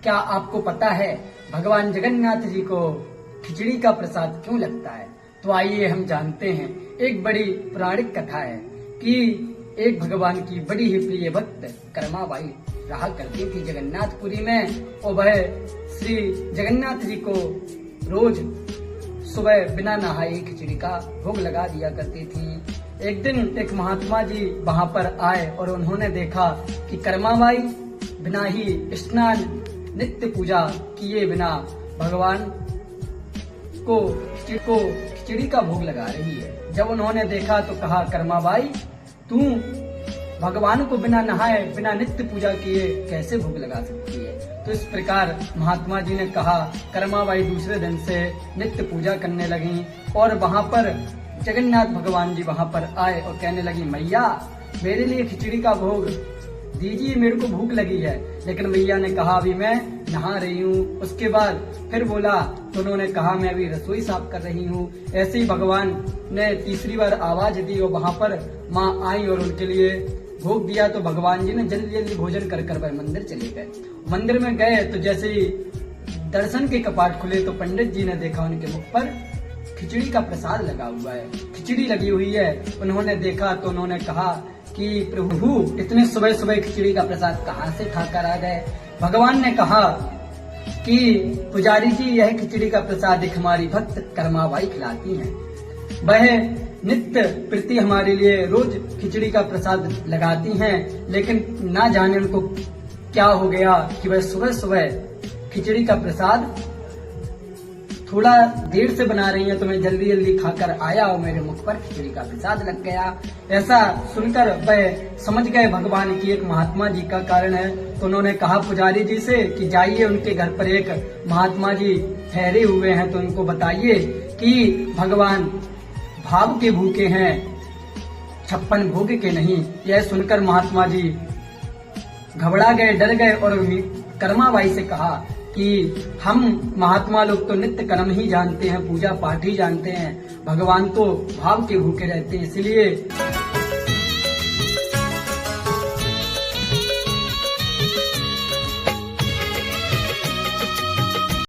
क्या आपको पता है भगवान जगन्नाथ जी को खिचड़ी का प्रसाद क्यों लगता है? तो आइए हम जानते हैं। एक बड़ी पौराणिक कथा है कि एक भगवान की बड़ी ही प्रिय भक्त कर्माबाई रहा करती थी जगन्नाथपुरी में, और वह श्री जगन्नाथ जी को रोज सुबह बिना नहाए खिचड़ी का भोग लगा दिया करती थी। एक दिन एक महात्मा जी वहां पर आए और उन्होंने देखा कि कर्माबाई बिना ही स्नान नित्य पूजा किए बिना भगवान को खिचड़ी का भोग लगा रही है। जब उन्होंने देखा तो कहा, कर्माबाई तू भगवान को बिना नहाए बिना नित्य पूजा किए कैसे भोग लगा सकती है? तो इस प्रकार महात्मा जी ने कहा। कर्माबाई दूसरे दिन से नित्य पूजा करने लगी और वहां पर जगन्नाथ भगवान जी वहां पर आए और कहने लगी, मैया मेरे लिए खिचड़ी का भोग दीजिए, मेरे को भूख लगी है। लेकिन मैया ने कहा अभी मैं नहा रही हूँ। उसके बाद फिर बोला तो उन्होंने कहा मैं अभी रसोई साफ कर रही हूँ। ऐसे ही भगवान ने तीसरी बार आवाज दी और वहां पर माँ आई और उनके लिए भोग दिया। तो भगवान जी ने जल्दी जल्दी भोजन कर वह मंदिर चले गए। मंदिर में गए तो जैसे ही दर्शन के कपाट खुले तो पंडित जी ने देखा उनके मुख पर खिचड़ी का प्रसाद लगा हुआ है, खिचड़ी लगी हुई है। उन्होंने देखा तो उन्होंने कहा कि प्रभु इतने सुबह सुबह खिचड़ी का प्रसाद कहाँ से खाकर आ गए? भगवान ने कहा कि पुजारी जी यह खिचड़ी का प्रसाद एक हमारी भक्त कर्माबाई खिलाती हैं। वह नित्य प्रति हमारे लिए रोज खिचड़ी का प्रसाद लगाती हैं, लेकिन ना जाने उनको क्या हो गया कि वह सुबह सुबह खिचड़ी का प्रसाद थोड़ा देर से बना रही है, तो मैं जल्दी जल्दी खाकर आया और मेरे मुख पर खिचड़ी का प्रसाद लग गया। ऐसा सुनकर वह समझ गए भगवान की एक महात्मा जी का कारण है। तो उन्होंने कहा पुजारी जी से कि जाइए उनके घर पर एक महात्मा जी ठहरे हुए हैं, तो उनको बताइए कि भगवान भाव के भूखे हैं, 56 भोग के नहीं। यह सुनकर महात्मा जी घबरा गए, डर गए और कर्माबाई से कहा कि हम महात्मा लोग तो नित्य कर्म ही जानते हैं, पूजा पाठ ही जानते हैं, भगवान तो भाव के भूखे रहते हैं, इसलिए